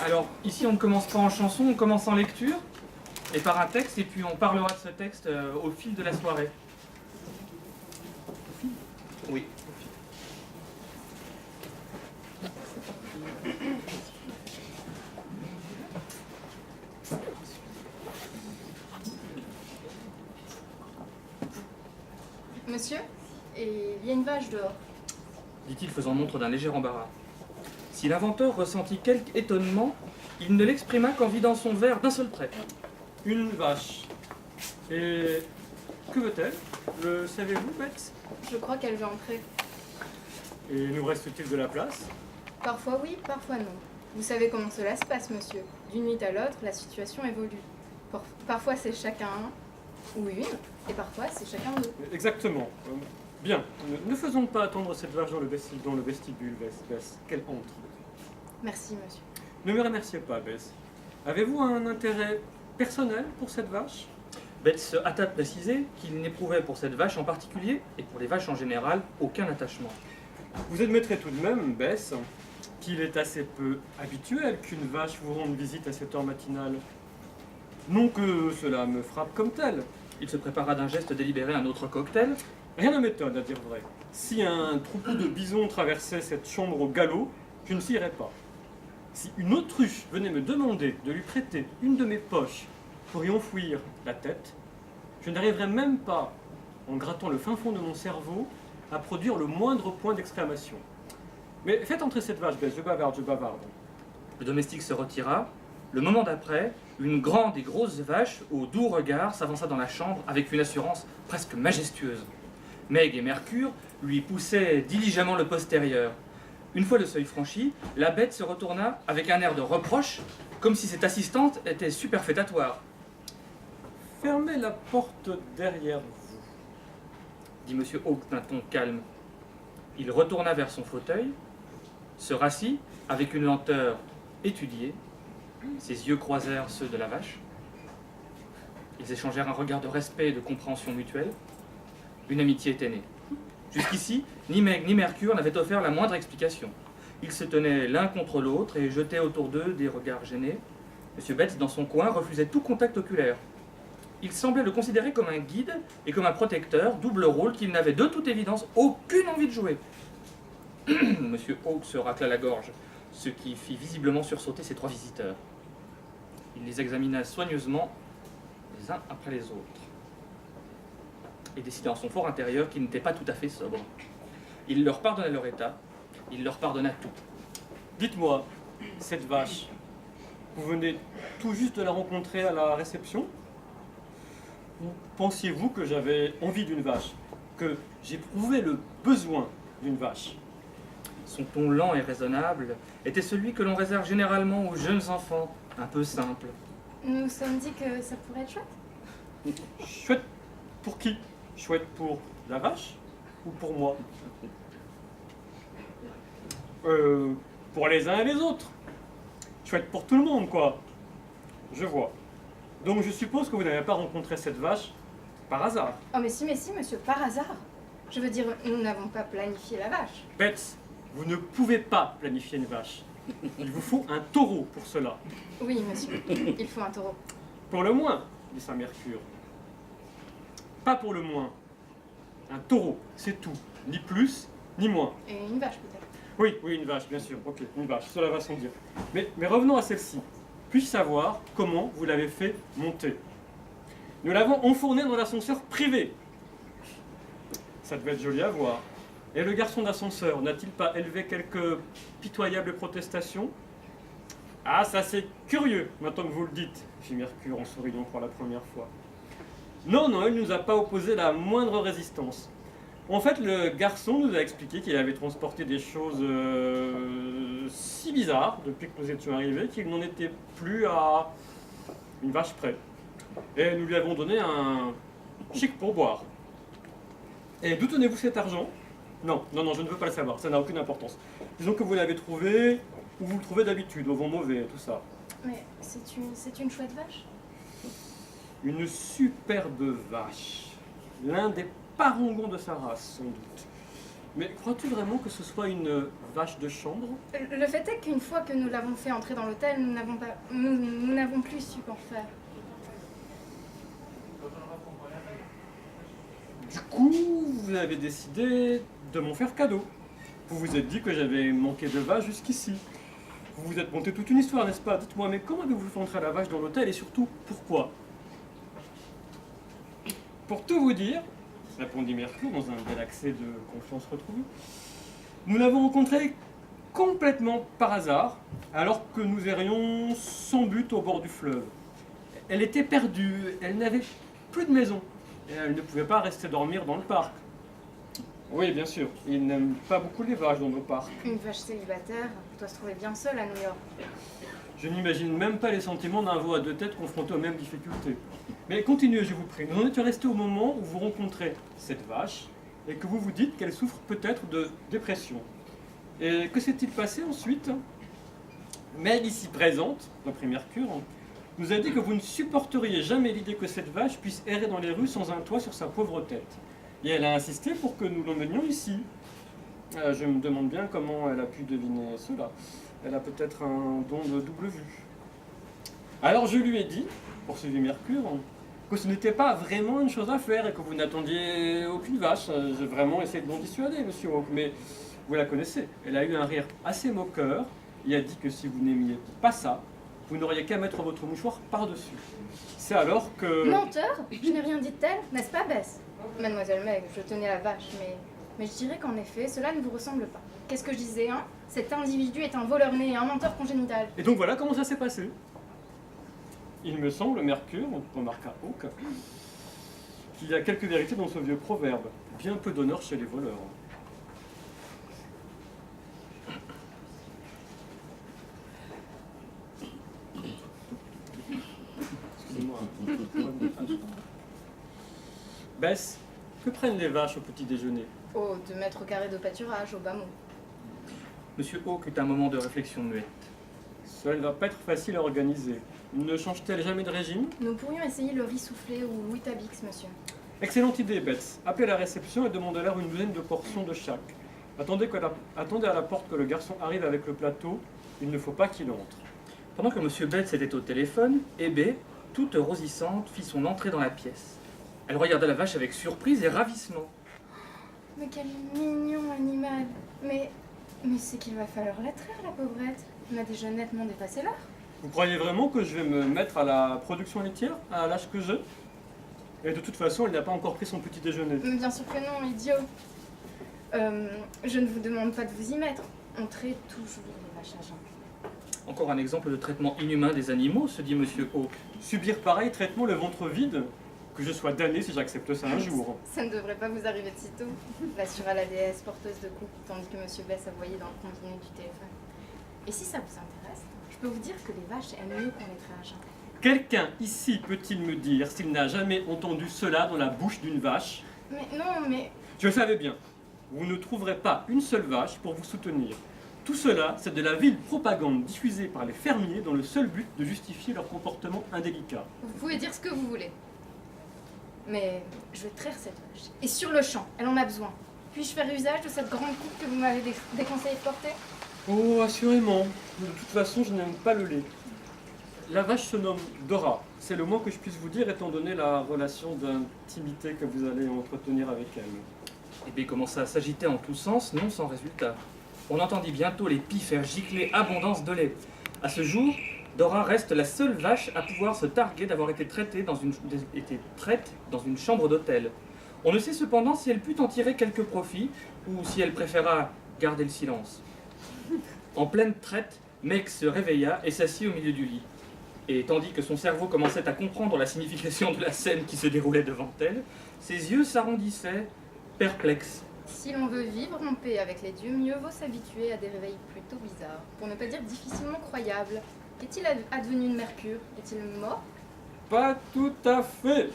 Alors, ici, on ne commence pas en chanson, on commence en lecture, et par un texte, et puis on parlera de ce texte au fil de la soirée. Oui. Monsieur, et il y a une vache dehors. Dit-il faisant montre d'un léger embarras. Si l'inventeur ressentit quelque étonnement, il ne l'exprima qu'en vidant son verre d'un seul trait. Une vache. Et que veut-elle? Le savez-vous, Bête? Je crois qu'elle veut entrer. Et nous reste-t-il de la place? Parfois oui, parfois non. Vous savez comment cela se passe, monsieur. D'une nuit à l'autre, la situation évolue. Parfois c'est chacun un ou une, et parfois c'est chacun deux. Exactement. Bien. Ne faisons pas attendre cette vache dans le vestibule, Bess. Qu'elle entre. Merci, monsieur. Ne me remerciez pas, Bess. Avez-vous un intérêt personnel pour cette vache? Bête se hâta de préciser qu'il n'éprouvait pour cette vache en particulier, et pour les vaches en général, aucun attachement. Vous admettrez tout de même, Bess, qu'il est assez peu habituel qu'une vache vous rende visite à cette heure matinale. Non que cela me frappe comme tel. Il se prépara d'un geste délibéré un autre cocktail. Rien ne m'étonne, à dire vrai. Si un troupeau de bisons traversait cette chambre au galop, je ne s'y irais pas. Si une autruche venait me demander de lui prêter une de mes poches pour y enfouir la tête, je n'arriverais même pas, en grattant le fin fond de mon cerveau, à produire le moindre point d'exclamation. Mais faites entrer cette vache, Bess, je bavarde. Le domestique se retira. Le moment d'après, une grande et grosse vache, au doux regard, s'avança dans la chambre avec une assurance presque majestueuse. Meg et Mercure lui poussaient diligemment le postérieur. Une fois le seuil franchi, la bête se retourna avec un air de reproche, comme si cette assistante était superfétatoire. Fermez la porte derrière vous, Dit M. Hawke d'un ton calme. Il retourna vers son fauteuil, se rassit avec une lenteur étudiée. Ses yeux croisèrent ceux de la vache. Ils échangèrent un regard de respect et de compréhension mutuelle. Une amitié était née. Jusqu'ici, ni Meg ni Mercure n'avaient offert la moindre explication. Ils se tenaient l'un contre l'autre et jetaient autour d'eux des regards gênés. M. Betts, dans son coin, refusait tout contact oculaire. Il semblait le considérer comme un guide et comme un protecteur, double rôle qu'il n'avait de toute évidence aucune envie de jouer. M. Hawke se racla la gorge, ce qui fit visiblement sursauter ses trois visiteurs. Il les examina soigneusement, les uns après les autres, et décida en son fort intérieur qu'ils n'étaient pas tout à fait sobres. Il leur pardonna leur état, il leur pardonna tout. Dites-moi, cette vache, vous venez tout juste de la rencontrer à la réception? Ou pensiez-vous que j'avais envie d'une vache? Que j'éprouvais le besoin d'une vache? Son ton lent et raisonnable était celui que l'on réserve généralement aux jeunes enfants, un peu simples. Nous nous sommes dit que ça pourrait être chouette. Chouette pour qui? Chouette pour la vache ou pour moi? Pour les uns et les autres. Chouette pour tout le monde, quoi. Je vois. Donc je suppose que vous n'avez pas rencontré cette vache par hasard. Oh mais si, monsieur, par hasard. Je veux dire, nous n'avons pas planifié la vache. Bets, vous ne pouvez pas planifier une vache. Il vous faut un taureau pour cela. Oui, monsieur, il faut un taureau. Pour le moins, dit Saint-Mercure. Pas pour le moins. Un taureau, c'est tout. Ni plus, ni moins. Et une vache peut-être. Oui, une vache, bien sûr. Ok, une vache, cela va sans dire. Mais revenons à celle-ci. Puis-je savoir comment vous l'avez fait monter? Nous l'avons enfourné dans l'ascenseur privé. Ça devait être joli à voir. Et le garçon d'ascenseur n'a-t-il pas élevé quelques pitoyables protestations? Ah, ça c'est curieux, maintenant que vous le dites, fit Mercure en souriant pour la première fois. Non, il ne nous a pas opposé la moindre résistance. En fait, le garçon nous a expliqué qu'il avait transporté des choses si bizarres depuis que nous étions arrivés qu'il n'en était plus à une vache près. Et nous lui avons donné un chic pourboire. Et d'où tenez-vous cet argent? Non, je ne veux pas le savoir, ça n'a aucune importance. Disons que vous l'avez trouvé, où vous le trouvez d'habitude, au vent mauvais, tout ça. Mais c'est une chouette vache? Une superbe vache. L'un des parangons de sa race, sans doute. Mais crois-tu vraiment que ce soit une vache de chambre? Le fait est qu'une fois que nous l'avons fait entrer dans l'hôtel, nous n'avons plus su qu'en faire. Du coup, vous avez décidé de m'en faire cadeau. Vous vous êtes dit que j'avais manqué de vache jusqu'ici. Vous vous êtes monté toute une histoire, n'est-ce pas? Dites-moi, mais comment avez-vous fait entrer la vache dans l'hôtel et surtout, pourquoi? Pour tout vous dire, répondit Mercure dans un bel accès de confiance retrouvée, nous l'avons rencontrée complètement par hasard, alors que nous errions sans but au bord du fleuve. Elle était perdue, elle n'avait plus de maison, et elle ne pouvait pas rester dormir dans le parc. Oui, bien sûr, ils n'aiment pas beaucoup les vaches dans nos parcs. Une vache célibataire doit se trouver bien seule à New York. Je n'imagine même pas les sentiments d'un veau à deux têtes confronté aux mêmes difficultés. Mais continuez, je vous prie. Nous en étions restés au moment où vous rencontrez cette vache et que vous vous dites qu'elle souffre peut-être de dépression. Et que s'est-il passé ensuite? Meg, ici présente, reprit Mercure, nous a dit que vous ne supporteriez jamais l'idée que cette vache puisse errer dans les rues sans un toit sur sa pauvre tête. Et elle a insisté pour que nous l'emmenions ici. Je me demande bien comment elle a pu deviner cela. Elle a peut-être un don de double vue. Alors je lui ai dit, poursuivit Mercure, que ce n'était pas vraiment une chose à faire et que vous n'attendiez aucune vache. J'ai vraiment essayé de l'en dissuader, monsieur Hawk, mais vous la connaissez. Elle a eu un rire assez moqueur et a dit que si vous n'aimiez pas ça, vous n'auriez qu'à mettre votre mouchoir par-dessus. C'est alors que... Menteur? Je n'ai rien dit de tel, n'est-ce pas, Bess? Mademoiselle Meg, je tenais la vache, mais je dirais qu'en effet, cela ne vous ressemble pas. Qu'est-ce que je disais, hein? Cet individu est un voleur né, un menteur congénital. Et donc voilà comment ça s'est passé. Il me semble, Mercure, remarqua Hawk, qu'il y a quelques vérités dans ce vieux proverbe. Bien peu d'honneur chez les voleurs. Excusez-moi. Bess, que prennent les vaches au petit déjeuner? Oh, 2 mètres carrés de pâturage au bas mot. Monsieur Hawk eut un moment de réflexion muette. Cela ne va pas être facile à organiser. Ne change-t-elle jamais de régime? Nous pourrions essayer le riz soufflé ou Louis Tabix, monsieur. Excellente idée, Bess. Appelez la réception et demandez-leur une douzaine de portions de chaque. Attendez à la porte que le garçon arrive avec le plateau. Il ne faut pas qu'il entre. Pendant que monsieur Betts était au téléphone, Hébé, toute rosissante, fit son entrée dans la pièce. Elle regarda la vache avec surprise et ravissement. Mais quel mignon animal. Mais c'est qu'il va falloir la traire, la pauvrette. On a déjà nettement dépassé l'heure. Vous croyez vraiment que je vais me mettre à la production laitière, à l'âge que j'ai? Et de toute façon, elle n'a pas encore pris son petit déjeuner. Bien sûr que non, idiot. Je ne vous demande pas de vous y mettre. On traite toujours les vaches à jeun. Encore un exemple de traitement inhumain des animaux, se dit monsieur Hawk. Subir pareil traitement le ventre vide? Que je sois damné si j'accepte ça un jour. Ça ne devrait pas vous arriver de sitôt, l'assura la déesse porteuse de coupe, tandis que monsieur Bess aboyait dans le contenu du téléphone. Et si ça vous intéresse, je peux vous dire que les vaches aiment mieux qu'on les traite à jeun. Quelqu'un ici peut-il me dire s'il n'a jamais entendu cela dans la bouche d'une vache? Mais non, mais... Je le savais bien. Vous ne trouverez pas une seule vache pour vous soutenir. Tout cela, c'est de la vile propagande diffusée par les fermiers dans le seul but de justifier leur comportement indélicat. Vous pouvez dire ce que vous voulez. Mais je vais traire cette vache. Et sur le champ, elle en a besoin. Puis-je faire usage de cette grande coupe que vous m'avez déconseillé de porter? Oh, assurément. De toute façon, je n'aime pas le lait. La vache se nomme Dora. C'est le moins que je puisse vous dire étant donné la relation d'intimité que vous allez entretenir avec elle. Hébé commença à s'agiter en tous sens, non sans résultat. On entendit bientôt les pies faire gicler abondance de lait. À ce jour, Dora reste la seule vache à pouvoir se targuer d'avoir été traite dans une chambre d'hôtel. On ne sait cependant si elle put en tirer quelques profits ou si elle préféra garder le silence. En pleine traite, Meg se réveilla et s'assit au milieu du lit. Et tandis que son cerveau commençait à comprendre la signification de la scène qui se déroulait devant elle, ses yeux s'arrondissaient, perplexes. Si l'on veut vivre en paix avec les dieux, mieux vaut s'habituer à des réveils plutôt bizarres, pour ne pas dire difficilement croyables. Qu'est-il advenu de Mercure? Est-il mort? Pas tout à fait.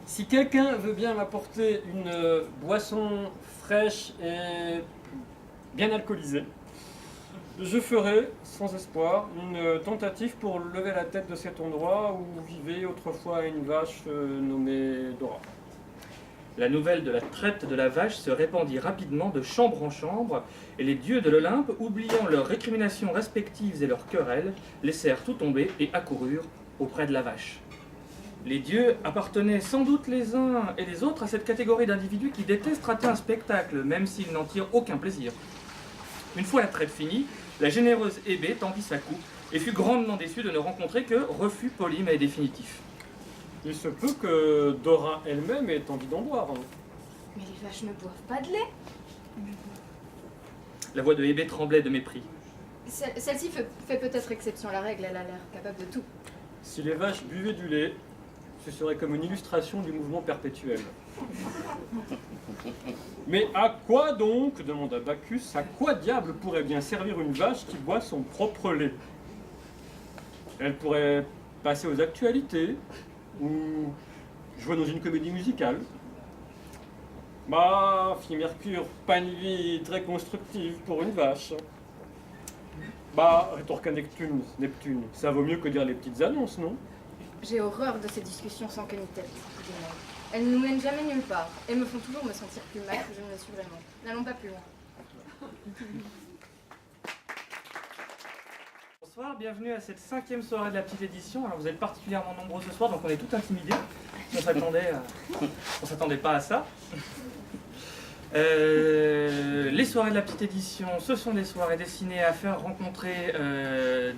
Si quelqu'un veut bien m'apporter une boisson fraîche et bien alcoolisée, je ferai, sans espoir, une tentative pour lever la tête de cet endroit où vivait autrefois une vache nommée Dora. La nouvelle de la traite de la vache se répandit rapidement de chambre en chambre, et les dieux de l'Olympe, oubliant leurs récriminations respectives et leurs querelles, laissèrent tout tomber et accoururent auprès de la vache. Les dieux appartenaient sans doute les uns et les autres à cette catégorie d'individus qui détestent rater un spectacle, même s'ils n'en tirent aucun plaisir. Une fois la traite finie, la généreuse Hébé tendit sa coupe et fut grandement déçue de ne rencontrer que refus poli mais définitif. Il se peut que Dora elle-même ait envie d'en boire. Mais les vaches ne boivent pas de lait. La voix de Hébé tremblait de mépris. Celle-ci fait peut-être exception à la règle, elle a l'air capable de tout. Si les vaches buvaient du lait, ce serait comme une illustration du mouvement perpétuel. Mais à quoi donc, demanda Bacchus, à quoi diable pourrait bien servir une vache qui boit son propre lait? Elle pourrait passer aux actualités, ou jouer dans une comédie musicale. Bah, fit Mercure, pas une vie très constructive pour une vache. Bah, rétorqua Neptune, ça vaut mieux que dire les petites annonces, non? J'ai horreur de ces discussions sans queue ni tête. Elles ne nous mènent jamais nulle part et me font toujours me sentir plus mal que je ne le suis vraiment. N'allons pas plus loin. Bonsoir, bienvenue à cette 5e soirée de la petite édition. Alors vous êtes particulièrement nombreux ce soir, donc on est tout intimidés. On s'attendait pas à ça. Les soirées de la petite édition, ce sont des soirées destinées à faire rencontrer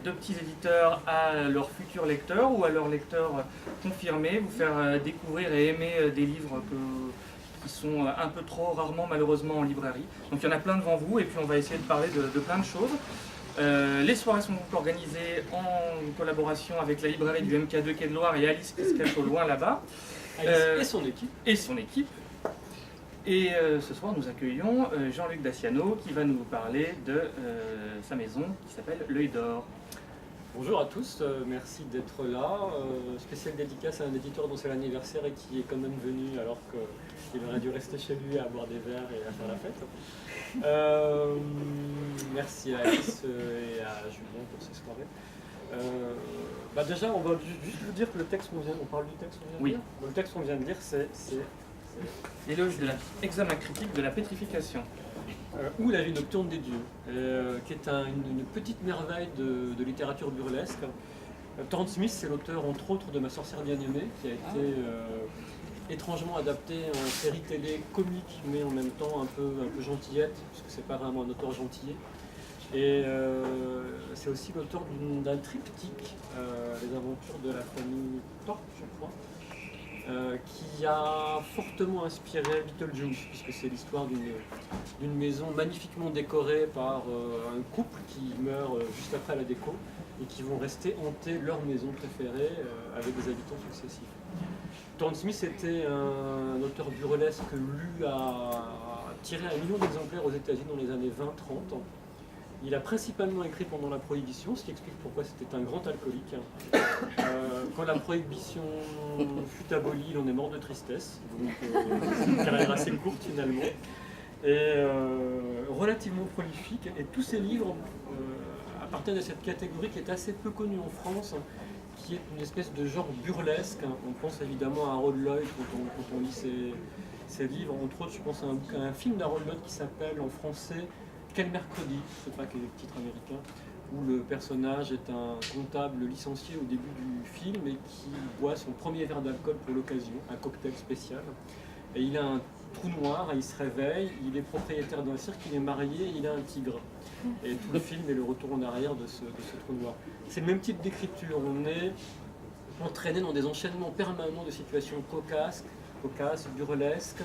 deux petits éditeurs à leurs futurs lecteurs ou à leurs lecteurs confirmés, vous faire découvrir et aimer des livres qui sont un peu trop rarement malheureusement en librairie. Donc il y en a plein devant vous et puis on va essayer de parler de plein de choses. Les soirées sont donc organisées en collaboration avec la librairie du MK2 Quai de Loire et Alice qui se cache au loin là-bas. Alice et son équipe. Et ce soir, nous accueillons Jean-Luc Daciano qui va nous parler de sa maison qui s'appelle L'Œil d'Or. Bonjour à tous, merci d'être là. Spéciale dédicace à un éditeur dont c'est l'anniversaire et qui est quand même venu alors qu'il aurait dû rester chez lui à boire des verres et à faire la fête. Merci à Alice et à Julien pour ces soirées. Déjà, on va juste vous dire que le texte qu'on vient, on parle du texte qu'on vient de Oui. lire. Le texte qu'on vient de lire, c'est L'éloge de l'examen critique de la pétrification. ou La vie nocturne des dieux, qui est une petite merveille de littérature burlesque. Terence Smith, c'est l'auteur entre autres de Ma sorcière bien-aimée, qui a été étrangement adapté en série télé comique, mais en même temps un peu gentillette, puisque c'est pas vraiment un auteur gentillet. Et c'est aussi l'auteur d'un triptyque, Les aventures de la famille Thorpe, je crois, qui a fortement inspiré Beetlejuice, puisque c'est l'histoire d'une maison magnifiquement décorée par un couple qui meurt juste après la déco et qui vont rester hanter leur maison préférée avec des habitants successifs. Terence Smith était un auteur burlesque lu à tiré 1 million d'exemplaires aux États-Unis dans les années 20-30. Il a principalement écrit pendant la Prohibition, ce qui explique pourquoi c'était un grand alcoolique. Quand la Prohibition fut abolie, il en est mort de tristesse, donc une carrière assez courte finalement. Et relativement prolifique, et tous ses livres appartiennent à cette catégorie qui est assez peu connue en France, qui est une espèce de genre burlesque. On pense évidemment à Harold Lloyd quand on lit ses livres, entre autres je pense à un film d'Harold Lloyd qui s'appelle en français Quel mercredi, je ne sais pas quel est le titre américain, où le personnage est un comptable licencié au début du film et qui boit son premier verre d'alcool pour l'occasion, un cocktail spécial. Et il a un trou noir, il se réveille, il est propriétaire d'un cirque, il est marié, il a un tigre. Et tout le film est le retour en arrière de ce trou noir. C'est le même type d'écriture, on est entraîné dans des enchaînements permanents de situations cocasses, burlesques,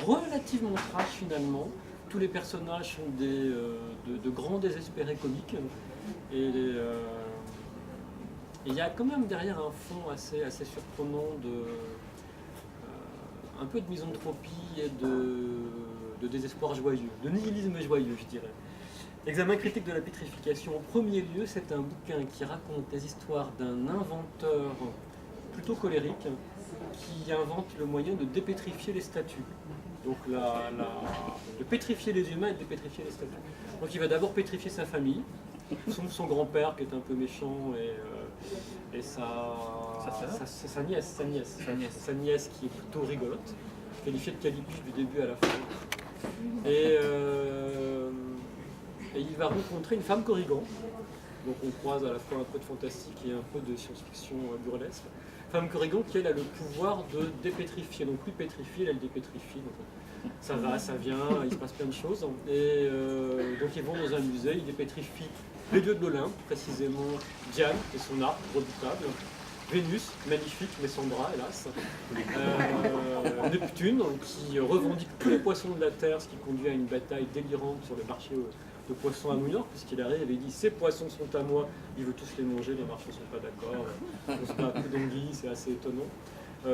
relativement trash finalement. Tous les personnages sont de grands désespérés comiques et il y a quand même derrière un fond assez surprenant un peu de misanthropie et de désespoir joyeux, de nihilisme joyeux je dirais. Examen critique de la pétrification, en premier lieu, c'est un bouquin qui raconte les histoires d'un inventeur plutôt colérique qui invente le moyen de dépétrifier les statues. Donc de pétrifier les humains et de dépétrifier les statues. Donc il va d'abord pétrifier sa famille, son grand-père qui est un peu méchant et sa nièce qui est plutôt rigolote, qualifiée de calipuche du début à la fin. Et il va rencontrer une femme Corrigan. Donc on croise à la fois un peu de fantastique et un peu de science-fiction burlesque. Femme Corrigan qui elle a le pouvoir de dépétrifier, donc lui pétrifie, elle dépétrifie. Donc, ça va, ça vient, il se passe plein de choses. Et donc ils vont dans un musée, ils dépétrifient les dieux de l'Olympe, précisément Diane et son arc redoutable, Vénus, magnifique mais sans bras hélas, Neptune qui revendique tous les poissons de la Terre, ce qui conduit à une bataille délirante sur le marché de poissons à New York, puisqu'il arrive et il dit ces poissons sont à moi, il veut tous les manger, les marchands ne sont pas d'accord, on se bat à coups d'anguilles, c'est assez étonnant.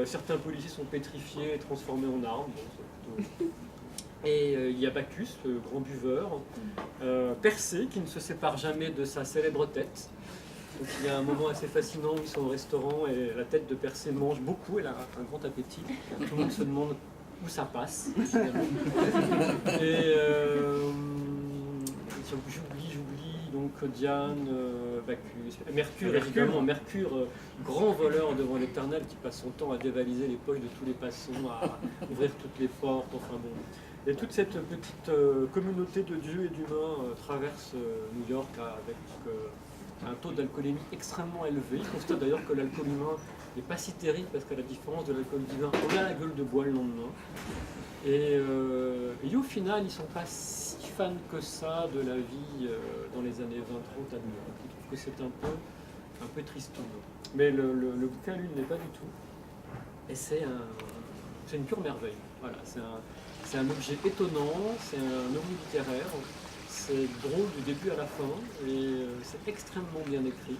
Certains policiers sont pétrifiés et transformés en armes. Bon, c'est plutôt... Et il y a Bacchus, le grand buveur, Persée, qui ne se sépare jamais de sa célèbre tête. Donc il y a un moment assez fascinant où ils sont au restaurant et la tête de Persée mange beaucoup, elle a un grand appétit. Tout le monde se demande où ça passe. Et j'oublie donc Diane, Bacchus, Mercure évidemment, Mercure, grand voleur devant l'Éternel qui passe son temps à dévaliser les poches de tous les passants, à ouvrir toutes les portes, enfin bon. Et toute cette petite communauté de dieux et d'humains traverse New York avec un taux d'alcoolémie extrêmement élevé. Il constate d'ailleurs que l'alcool humain n'est pas si terrible parce qu'à la différence de l'alcool divin, on a la gueule de bois le lendemain. Et au final, ils ne sont pas si fans que ça de la vie dans les années 20-30 à New York. Ils trouvent que c'est un peu tristoun. Mais le bouquin, lui, ne l'est pas du tout. Et c'est une pure merveille. Voilà, c'est un objet étonnant, c'est un objet littéraire, c'est drôle du début à la fin, et c'est extrêmement bien écrit,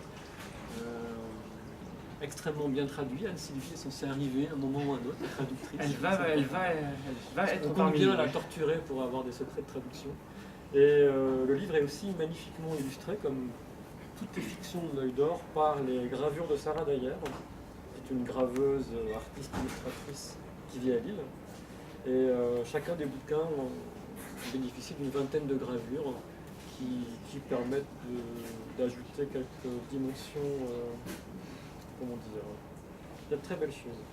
extrêmement bien traduit. Anne-Sylvie est censée arriver à un moment ou à un autre, la traductrice. Elle va être on parmi compte bien nous. la torturer pour avoir des secrets de traduction. Et le livre est aussi magnifiquement illustré, comme toutes les fictions de l'œil d'or, par les gravures de Sarah Dyer, qui est une graveuse, artiste, illustratrice qui vit à Lille. Et chacun des bouquins bénéficie d'une vingtaine de gravures qui permettent d'ajouter quelques dimensions, comment dire, il y a de très belles choses,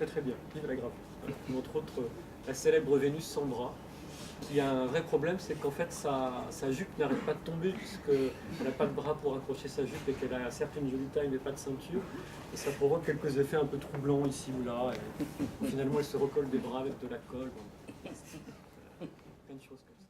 très bien, vive la gravure. Voilà. Entre autres, la célèbre Vénus sans bras, qui a un vrai problème, c'est qu'en fait sa jupe n'arrête pas de tomber puisqu'elle n'a pas de bras pour accrocher sa jupe et qu'elle a certes une jolie taille mais pas de ceinture. Et ça provoque quelques effets un peu troublants ici ou là. Et finalement, elle se recolle des bras avec de la colle. Bon. Plein de choses comme ça.